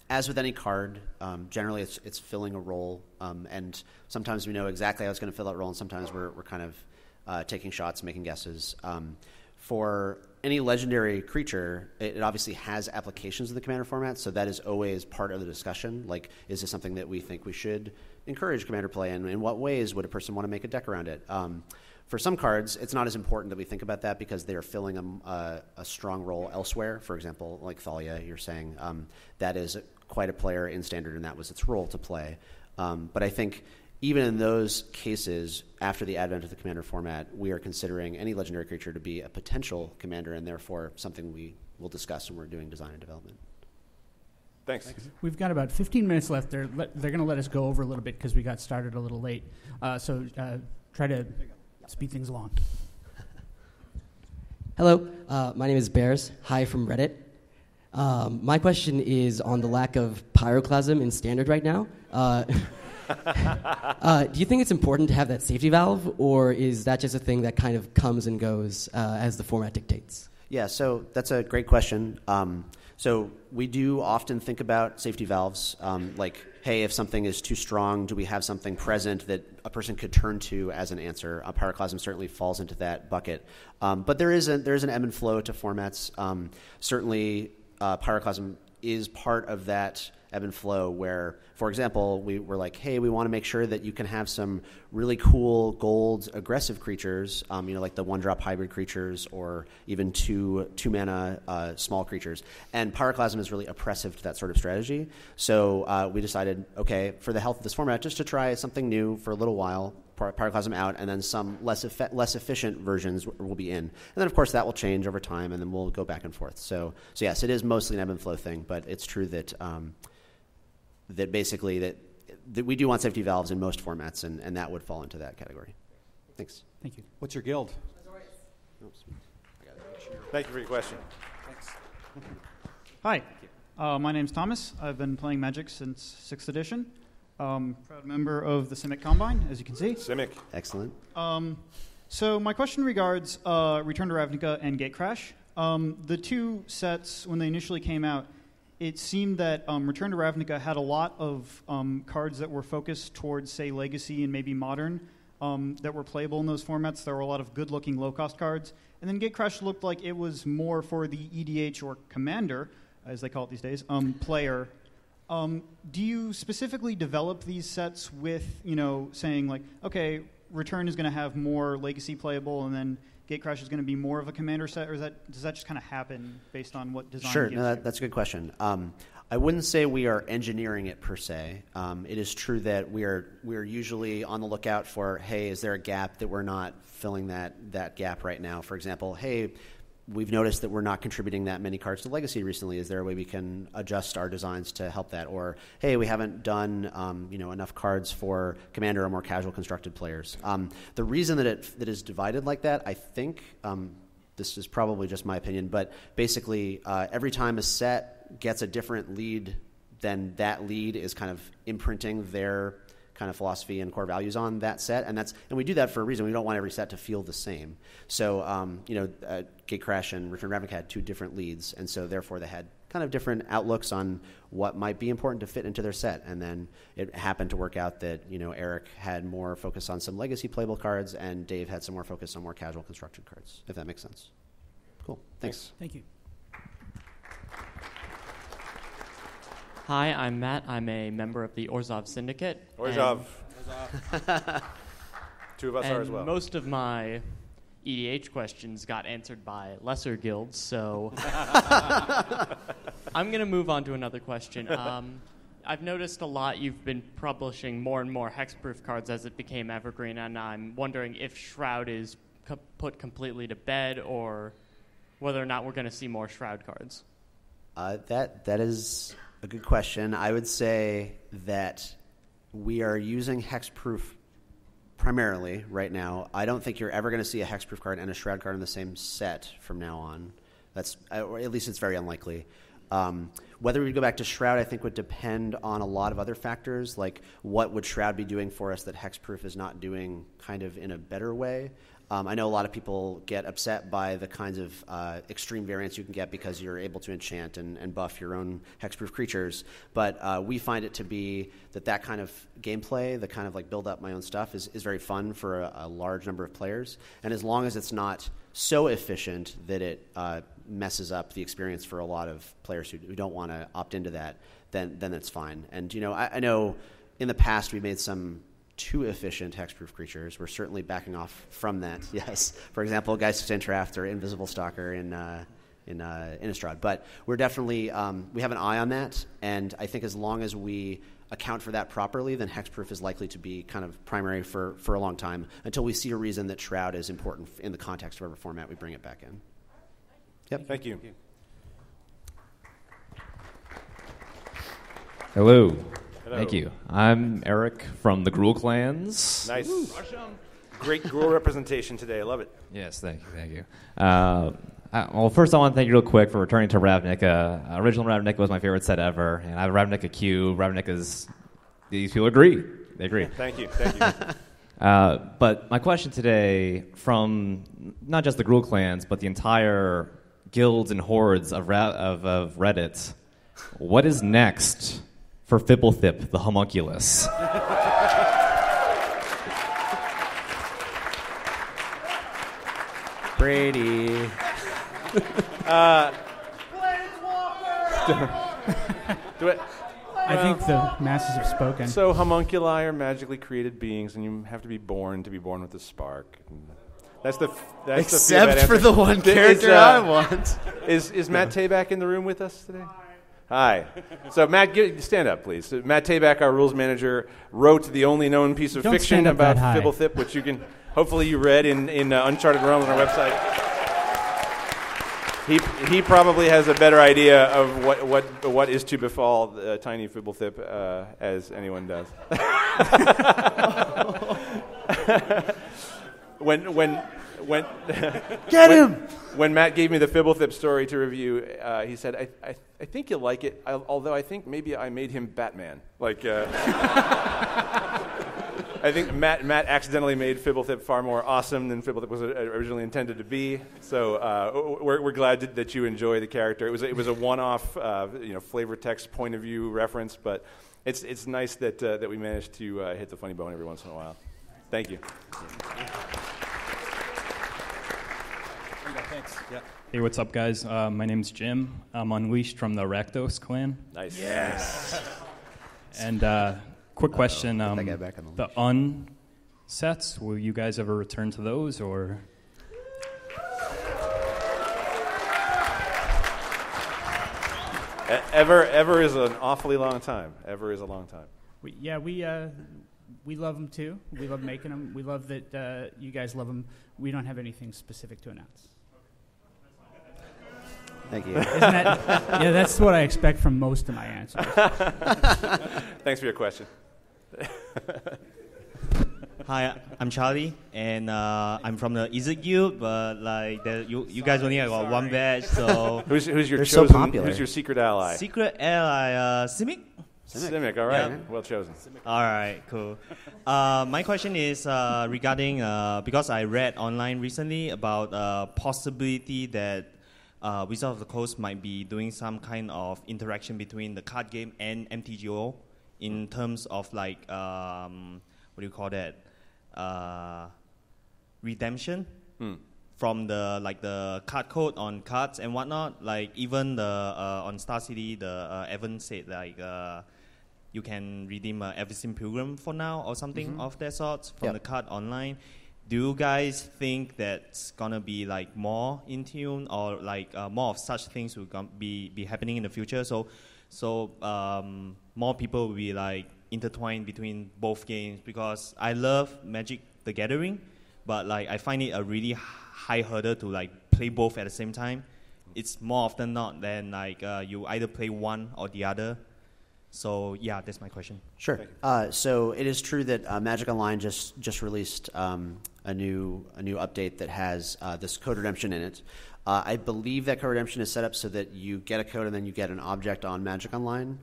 as with any card, generally it's filling a role, and sometimes we know exactly how it's going to fill that role, and sometimes we're kind of taking shots, making guesses. For any legendary creature, it obviously has applications in the Commander format, so that is always part of the discussion. Like, is this something that we think we should encourage Commander play, and in what ways would a person want to make a deck around it? For some cards, it's not as important that we think about that because they are filling a strong role elsewhere. For example, like Thalia, you're saying, that is quite a player in Standard, and that was its role to play. But I think even in those cases, after the advent of the Commander format, we are considering any legendary creature to be a potential Commander, and therefore something we will discuss when we're doing design and development.
Thanks.
We've got about 15 minutes left. They're going to let us go over a little bit because we got started a little late. So try to speed things along.
Hello, my name is Bears. Hi from Reddit. My question is on the lack of pyroclasm in Standard right now. Do you think it's important to have that safety valve, or is that just a thing that kind of comes and goes as the format dictates?
Yeah, so that's a great question. So we do often think about safety valves, like, hey, if something is too strong, do we have something present that a person could turn to as an answer? Pyroclasm certainly falls into that bucket. But there's an ebb and flow to formats. Certainly, Pyroclasm is part of that ebb and flow where, for example, we were like, hey, we want to make sure that you can have some really cool gold aggressive creatures, like the 1-drop hybrid creatures or even two mana small creatures. And Pyroclasm is really oppressive to that sort of strategy. So we decided, okay, for the health of this format, just to try something new for a little while, Pyroclasm out, and then some less efficient versions will be in. And then, of course, that will change over time, and then we'll go back and forth. So yes, it is mostly an ebb and flow thing, but it's true that that basically that we do want safety valves in most formats, and that would fall into that category. Thanks.
Thank you.
What's your guild?
Thank you for your question.
Thanks.
Hi. My name's Thomas. I've been playing Magic since 6th edition. Proud member of the Simic Combine, as you can see.
Simic.
Excellent.
So my question regards Return to Ravnica and Gatecrash. The two sets, when they initially came out, it seemed that Return to Ravnica had a lot of cards that were focused towards, say, Legacy and maybe Modern that were playable in those formats. There were a lot of good-looking low-cost cards. And then Gatecrash looked like it was more for the EDH or Commander, as they call it these days, player. Do you specifically develop these sets with, saying like, okay, Return is going to have more Legacy playable, and then Gatecrash is going to be more of a Commander set, or does that just kind of happen based on what design?
Sure, no, that's a good question. I wouldn't say we are engineering it per se. It is true that we are usually on the lookout for, hey, is there a gap that we're not filling that gap right now? For example, hey, we've noticed that we're not contributing that many cards to Legacy recently. Is there a way we can adjust our designs to help that? Or, hey, we haven't done enough cards for Commander or more casual constructed players. The reason that it is divided like that, I think, this is probably just my opinion, but basically every time a set gets a different lead, then that lead is kind of imprinting their kind of philosophy and core values on that set, and we do that for a reason. We don't want every set to feel the same. So Gatecrash and Return to Ravnica had two different leads, and so therefore they had kind of different outlooks on what might be important to fit into their set. And then it happened to work out that Eric had more focus on some Legacy playable cards, and Dave had some more focus on more casual constructed cards. If that makes sense. Cool. Thanks.
Thank you.
Hi, I'm Matt. I'm a member of the Orzhov Syndicate.
Orzhov. Two of us are as well.
Most of my EDH questions got answered by lesser guilds, so I'm going to move on to another question. I've noticed a lot you've been publishing more and more hexproof cards as it became evergreen, and I'm wondering if Shroud is put completely to bed or whether or not we're going to see more Shroud cards.
That is a good question. I would say that we are using hexproof primarily right now. I don't think you're ever going to see a hexproof card and a Shroud card in the same set from now on. Or at least it's very unlikely. Whether we go back to Shroud, I think, would depend on a lot of other factors, like what would Shroud be doing for us that hexproof is not doing kind of in a better way. I know a lot of people get upset by the kinds of extreme variants you can get because you're able to enchant and buff your own hexproof creatures, but we find it to be that kind of gameplay, the kind of like build up my own stuff, is very fun for a large number of players, and as long as it's not so efficient that it messes up the experience for a lot of players who don't want to opt into that, then it's fine. And I know in the past we made some too efficient hexproof creatures. We're certainly backing off from that. Yes, for example, Geistic Draft or Invisible Stalker in Innistrad. But we're definitely we have an eye on that, and I think as long as we account for that properly, then hexproof is likely to be kind of primary for a long time until we see a reason that Shroud is important in the context of whatever format we bring it back in. Yep.
Thank you.
Hello. Thank you. I'm Eric from the Gruul clans.
Nice. Great Gruul representation today. I love it.
Yes, thank you. Well, first I want to thank you real quick for returning to Ravnica. Original Ravnica was my favorite set ever, and I have Ravnica Q. Ravnica's, these people agree. They agree.
Thank you. Thank you.
But my question today, from not just the Gruul clans, but the entire guilds and hordes of Reddit, what is next for Fibblethip, the homunculus?
Brady.
Do it.
I think the masses have spoken.
So homunculi are magically created beings, and you have to be born with a spark. That's the
Except
the
for the one character I want.
Is Matt Tabak in the room with us today? Hi. So Matt, stand up, please. So Matt Tabak, our rules manager, wrote the only known piece of fiction about Fibblethip, which you can hopefully you read in Uncharted Realms on our website. He probably has a better idea of what is to befall tiny Fibblethip as anyone does. When
Get him!
When Matt gave me the Fibblethip story to review, he said, "I think you'll like it. Although I think maybe I made him Batman." I think Matt accidentally made Fibblethip far more awesome than Fibblethip was originally intended to be. So we're glad that you enjoy the character. It was a one-off, flavor text point of view reference, but it's nice that we managed to hit the funny bone every once in a while. Thank you.
Thanks. Yeah. Hey, what's up, guys? My name's Jim. I'm Unleashed from the Rakdos clan.
Nice.
Yes.
And quick question:
Get that guy back on
the Un sets, will you guys ever return to those, or?
Ever is an awfully long time. Ever is a long time.
We love them too. We love making them. We love that you guys love them. We don't have anything specific to announce.
Thank you.
That's what I expect from most of my answers.
Thanks for your question.
Hi, I'm Charlie, and I'm from the Izzet Guild, but you guys only got one badge, so
who's your
They're
chosen?
so popular.
Who's your secret ally?
Secret ally, Simic.
Simic, all right,
Yeah.
well chosen.
All right, cool. My question is regarding because I read online recently about possibility that Wizards of the Coast might be doing some kind of interaction between the card game and MTGO in terms of what do you call that? Redemption from the card code on cards and whatnot. Like even on Star City, the Evan said you can redeem Everseen Pilgrim for now or something of that sort from the card online. Do you guys think that's gonna be more in tune, or more of such things will be happening in the future? So more people will be intertwined between both games, because I love Magic the Gathering, but I find it a really high hurdle to play both at the same time. It's more often not than you either play one or the other. So yeah, that's my question.
Sure. So it is true that Magic Online just released a new update that has this code redemption in it. I believe that code redemption is set up so that you get a code and then you get an object on Magic Online.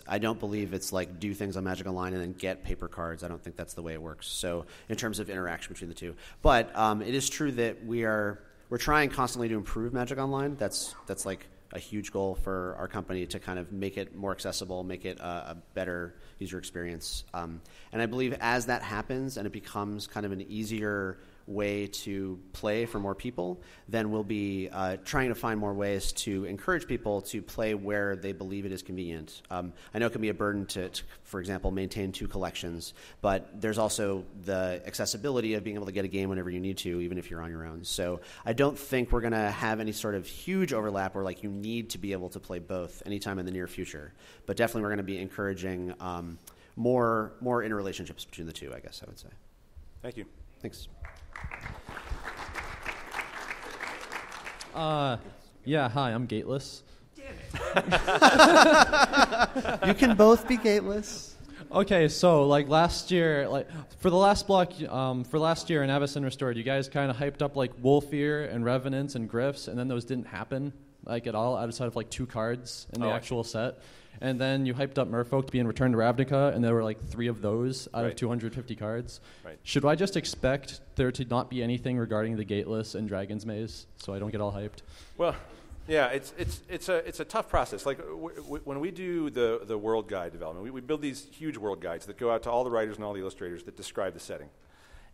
I don't believe it's do things on Magic Online and then get paper cards. I don't think that's the way it works. So in terms of interaction between the two, but it is true that we're trying constantly to improve Magic Online. That's a huge goal for our company, to kind of make it more accessible, make it a better user experience. And I believe as that happens and it becomes kind of an easier way to play for more people, then we'll be trying to find more ways to encourage people to play where they believe it is convenient. I know it can be a burden to, for example, maintain 2 collections, but there's also the accessibility of being able to get a game whenever you need to, even if you're on your own. So I don't think we're going to have any sort of huge overlap where you need to be able to play both anytime in the near future. But definitely we're going to be encouraging more interrelationships between the two, I guess I would say.
Thank you.
Thanks.
Yeah, hi, I'm gateless.
Damn it. You can both be gateless.
Okay, so last year, for the last block, for last year in Avacyn Restored, you guys kind of hyped up Wolfear and Revenants and Gryphs, and then those didn't happen at all outside of 2 cards in the actual set. And then you hyped up Merfolk to be in Return to Ravnica, and there were like 3 of those out of 250 cards.
Right.
Should I just expect there to not be anything regarding the Gateless and Dragon's Maze, so I don't get all hyped?
Well, yeah, it's a tough process. Like when we do the world guide development, we build these huge world guides that go out to all the writers and all the illustrators that describe the setting.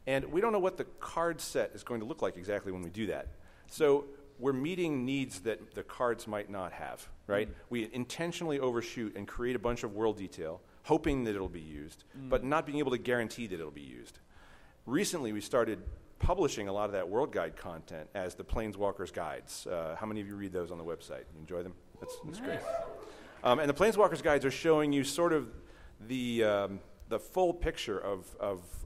And we don't know what the card set is going to look like exactly when we do that. So we're meeting needs that the cards might not have, right? We intentionally overshoot and create a bunch of world detail, hoping that it'll be used, but not being able to guarantee that it'll be used. Recently, we started publishing a lot of that world guide content as the Planeswalkers guides. How many of you read those on the website? You enjoy them? That's great. And the Planeswalkers guides are showing you sort of the full picture of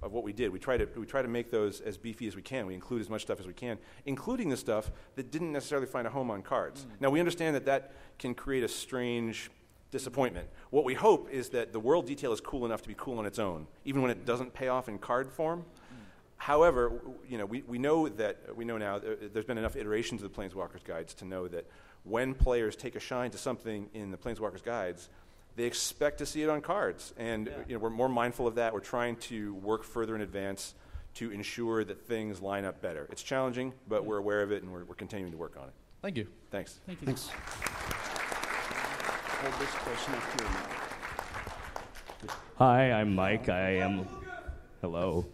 what we did. We try to make those as beefy as we can. We include as much stuff as we can, including the stuff that didn't necessarily find a home on cards. Now, we understand that can create a strange disappointment. What we hope is that the world detail is cool enough to be cool on its own, even when it doesn't pay off in card form. However, we know now there's been enough iterations of the Planeswalkers guides to know that when players take a shine to something in the Planeswalkers guides, they expect to see it on cards, and we're more mindful of that. We're trying to work further in advance to ensure that things line up better. It's challenging, but we're aware of it, and we're continuing to work on it.
Thank you.
Thanks.
Thank you.
Thanks.
Hold this close enough to your mouth.
Hi, I'm Mike. Hello.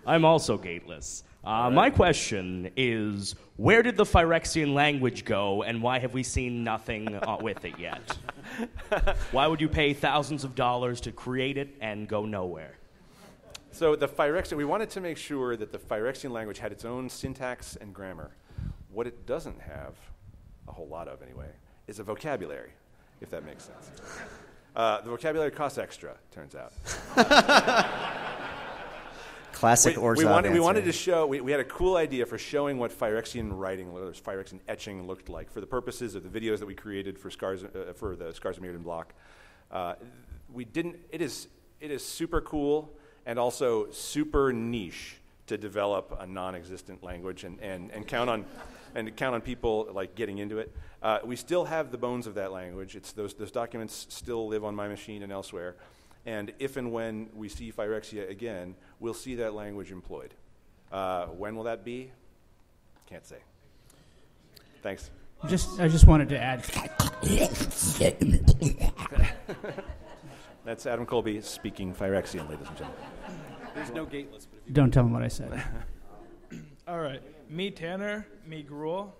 I'm also gateless. My question is, where did the Phyrexian language go, and why have we seen nothing with it yet? Why would you pay thousands of dollars to create it and go nowhere?
So the Phyrexian, we wanted to make sure that the Phyrexian language had its own syntax and grammar. What it doesn't have, a whole lot of anyway, is a vocabulary, if that makes sense. The vocabulary costs extra, turns out.
Classic Orzhov
we wanted to show, we had a cool idea for showing what Phyrexian writing, Phyrexian etching looked like for the purposes of the videos that we created for the Scars of Mirrodin block. It is super cool and also super niche to develop a non-existent language and count on people like getting into it. We still have the bones of that language. Those documents still live on my machine and elsewhere. And if and when we see Phyrexia again, we'll see that language employed. When will that be? Can't say. Thanks.
I just wanted to add.
That's Adam Colby speaking Phyrexian, ladies and gentlemen.
There's no gateless. But
Don't tell him what I said.
All right. Me Tanner, me Gruel.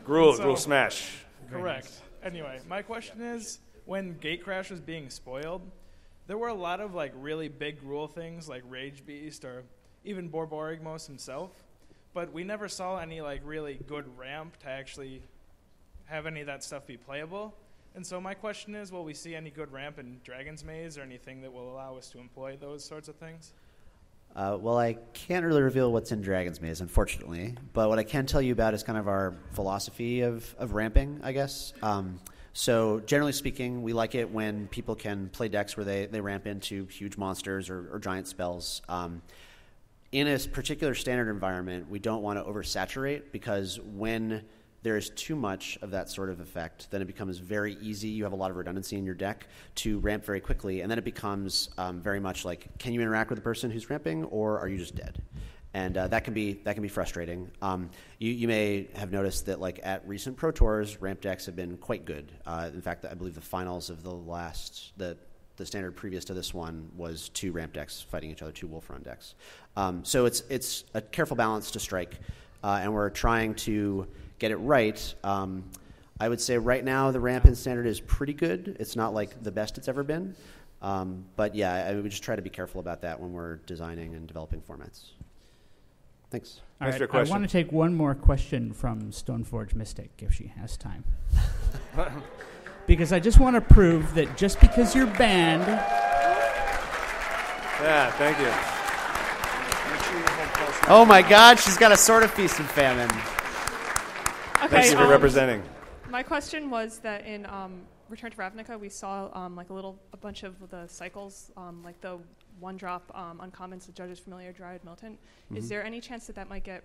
Gruel smash.
Correct. Anyway, my question is, when Gatecrash was being spoiled, there were a lot of like really big Gruel things like Rage Beast or even Borborygmos himself, but we never saw any like really good ramp to actually have any of that stuff be playable. And so my question is, will we see any good ramp in Dragon's Maze or anything that will allow us to employ those sorts of things?
Well, I can't really reveal what's in Dragon's Maze, unfortunately, but what I can tell you about is kind of our philosophy of ramping, I guess. So generally speaking, we like it when people can play decks where they ramp into huge monsters or giant spells. In a particular standard environment, we don't want to oversaturate, because when there is too much of that sort of effect, then it becomes very easy. You have a lot of redundancy in your deck to ramp very quickly, and then it becomes very much like, can you interact with the person who's ramping, or are you just dead? And that can be frustrating. You may have noticed that, like at recent Pro Tours, ramp decks have been quite good. In fact, I believe the finals of the standard previous to this one was 2 ramp decks fighting each other, 2 Wolf Run decks. So it's a careful balance to strike, and we're trying to get it right. I would say right now the ramp in standard is pretty good. It's not like the best it's ever been, but yeah, I would just try to be careful about that when we're designing and developing formats. Thanks.
All right, I want to take one more question from Stoneforge Mystic, if she has time. Because I just want to prove that just because you're banned...
Yeah, thank you.
Oh my God, she's got a Sword of Feast and Famine.
Okay,
Thank you for representing.
My question was that in Return to Ravnica, we saw a bunch of the cycles, like the 1-drop uncommons, the Judge's Familiar, Dryad Militant.
Mm-hmm.
Is there any chance that might get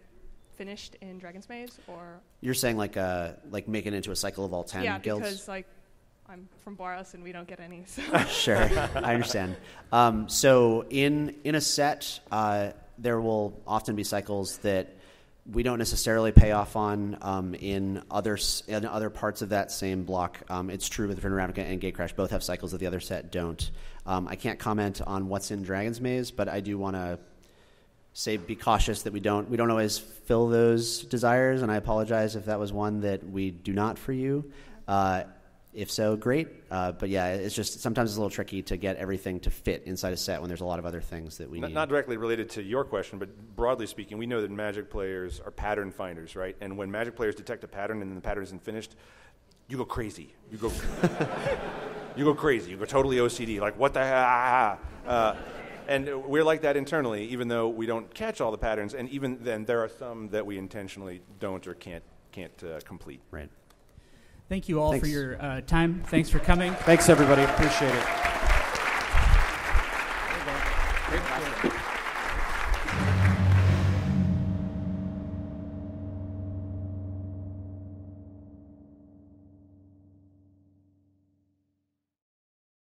finished in Dragon's Maze, or?
You're saying like make it into a cycle of all 10 guilds?
Yeah, because I'm from Boros and we don't get any. So.
Sure, I understand. So in a set, there will often be cycles that we don't necessarily pay off on in other parts of that same block. It's true with Return to Ravnica and Gatecrash. Both have cycles that the other set don't. I can't comment on what's in Dragon's Maze, but I do want to say be cautious that we don't always fill those desires, and I apologize if that was one that we do not for you. If so, great. But yeah, it's just sometimes it's a little tricky to get everything to fit inside a set when there's a lot of other things that we need.
Not directly related to your question, but broadly speaking, we know that Magic players are pattern finders, right? And when Magic players detect a pattern and the pattern isn't finished, you go crazy. You go crazy. You go totally OCD. Like, what the hell? And we're like that internally, even though we don't catch all the patterns. And even then, there are some that we intentionally don't or can't complete.
Right.
Thank you all
Thanks.
for your time. Thanks for coming.
Thanks, everybody. Appreciate it.